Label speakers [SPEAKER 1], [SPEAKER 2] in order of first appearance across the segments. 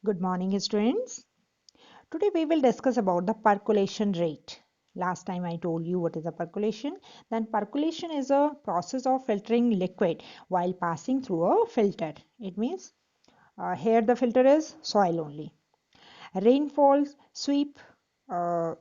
[SPEAKER 1] Good morning, students. Today we will discuss about the percolation rate. Last time I told you what is a percolation. Then percolation is a process of filtering liquid while passing through a filter. It means here the filter is soil only. Rainfalls sweep uh,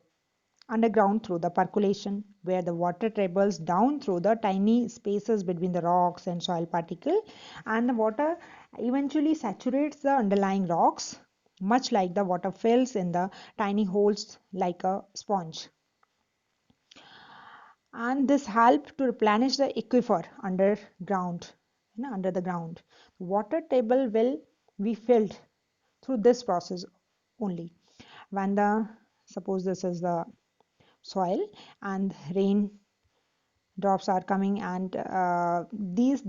[SPEAKER 1] underground through the percolation, where the water travels down through the tiny spaces between the rocks and soil particle, and the water eventually saturates the underlying rocks, much like the water fills in the tiny holes like a sponge. And this helps to replenish the aquifer underground, under the ground. Water table will be filled through this process only. When the suppose this is the soil and rain drops are coming, and this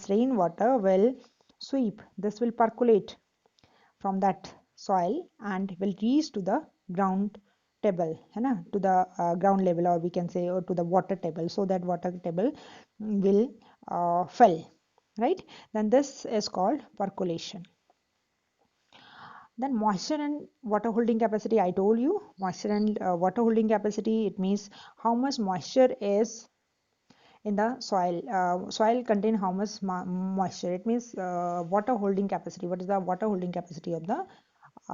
[SPEAKER 1] rainwater will sweep, this will percolate from that soil and will reach to the ground table, to the ground level, or we can say, or to the water table, so that water table will fill, right? Then this is called percolation. Then moisture and water holding capacity, I told you, moisture and water holding capacity, it means how much moisture is in the soil. Soil contain how much moisture. It means water holding capacity. What is the water holding capacity of the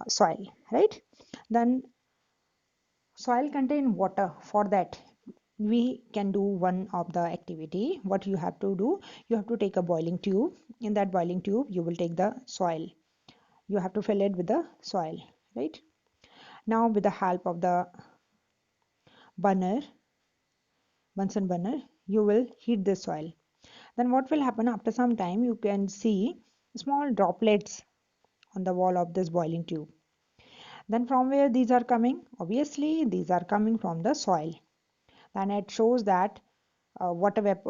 [SPEAKER 1] soil, right? Then soil contain water. For that, we can do one of the activity. What you have to do, you have to take a boiling tube. In that boiling tube, you will take the soil. You have to fill it with the soil, right? Now, with the help of the burner, Bunsen burner, you will heat the soil. Then what will happen after some time? You can see small droplets on the wall of this boiling tube. Then from where these are coming? Obviously, these are coming from the soil. Then it shows that water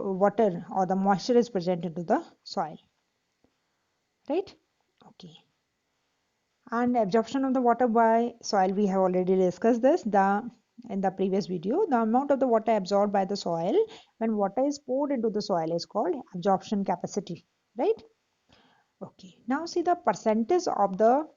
[SPEAKER 1] or the moisture is present into the soil, right? Okay. And absorption of the water by soil, we have already discussed this in the previous video. The amount of the water absorbed by the soil when water is poured into the soil is called absorption capacity, right? Okay. Now see the percentage of the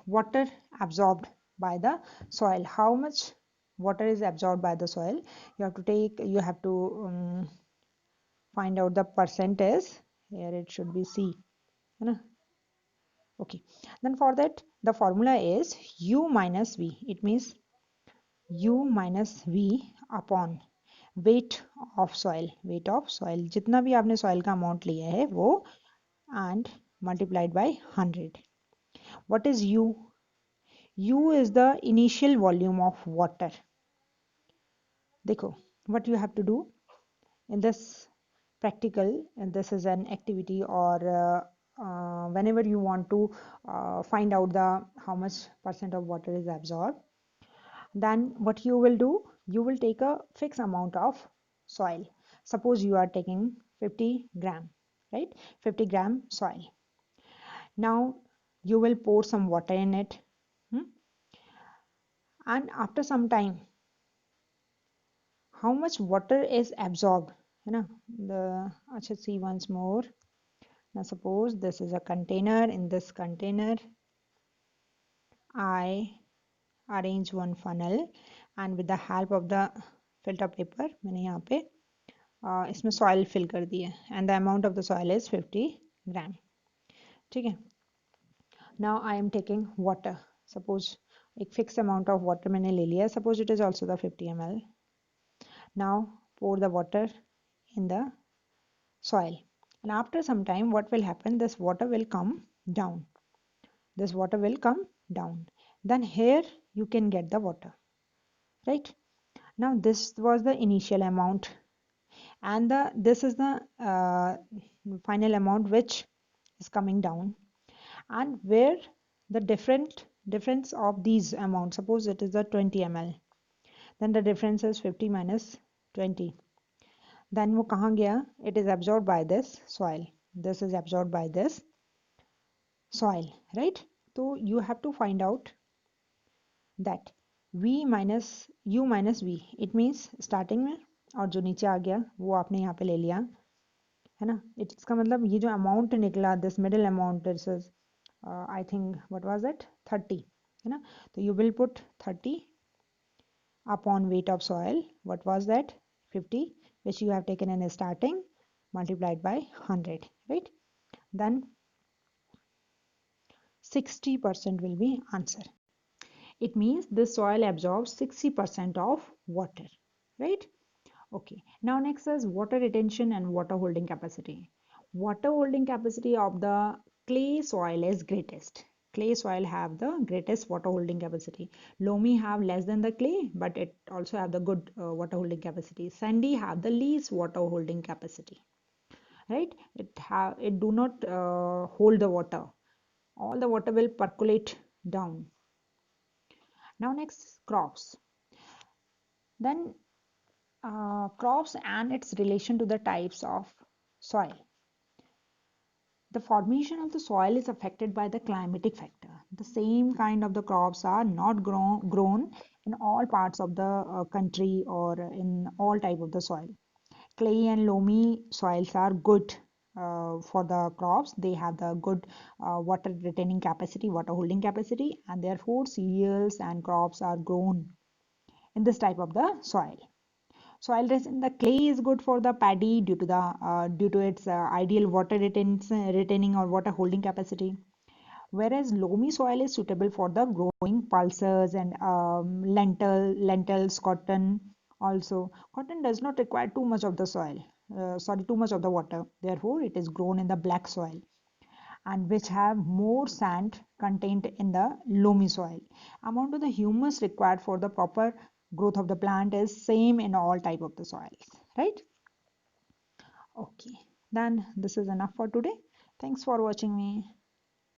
[SPEAKER 1] water absorbed by the soil. How much water is absorbed by the soil? You have to find out the percentage. Here it should be C. Okay. Then for that, the formula is U minus V. It means U minus V upon weight of soil. Weight of soil. जितना भी आपने soil का amount लिया है वो and multiplied by 100. What is U? U is the initial volume of water. देखो, what you have to do in this practical, and this is an activity, or whenever you want to find out the how much percent of water is absorbed, then what you will do, you will take a fixed amount of soil. Suppose you are taking 50 gram, right? 50 gram soil. Now you will pour some water in it, and after some time, how much water is absorbed, let's see once more. Now suppose this is a container. In this container I arrange one funnel, and with the help of the filter paper मैंने यहाँ पे इसमें soil fill कर दी है, and the amount of the soil is 50 gram. ठीक है. Now I am taking water. Suppose एक fixed amount of water मैंने ले लिया. Suppose it is also the 50 ml. Now pour the water in the soil, and after some time what will happen? This water will come down. This water will come down. Then here you can get the water, right? Now this was the initial amount, and this is the final amount which is coming down, and where the difference of these amounts, suppose it is the 20 ml, then the difference is 50 minus 20. Then वो कहाँ गया? It is absorbed by this soil. This is absorbed by this soil, right? So you have to find out that V minus U minus V. It means starting में, और जो नीचे आ गया वो आपने यहाँ पे ले लिया. है ना. इसका मतलब ये जो अमाउंट निकला, this middle amount, this is I think what was it 30, है ना. तो you will put 30 upon weight of soil. What was that? 50, which you have taken in starting, multiplied by 100, right? Then 60% will be answer. It means this soil absorbs 60% of water, right? Okay. Now next is water retention and water holding capacity. Water holding capacity of the clay soil is greatest. Clay soil have the greatest water holding capacity. Loamy have less than the clay, but it also have the good water holding capacity. Sandy have the least water holding capacity, right? It do not hold the water. All the water will percolate down. Now next, crops. Then crops and its relation to the types of soil. The formation of the soil is affected by the climatic factor. The same kind of the crops are not grown in all parts of the country or in all type of the soil. Clay and loamy soils are good for the crops. They have the good water retaining capacity, water holding capacity, and therefore cereals and crops are grown in this type of the soil. Soil rich in the clay is good for the paddy due to its ideal water retaining or water holding capacity. Whereas loamy soil is suitable for the growing pulses and lentils, cotton. Also, cotton does not require too much of the soil. Too much of the water. Therefore, it is grown in the black soil and which have more sand contained in the loamy soil. Amount of the humus required for the proper growth of the plant is same in all type of the soils, right? Okay, then this is enough for today. Thanks for watching me.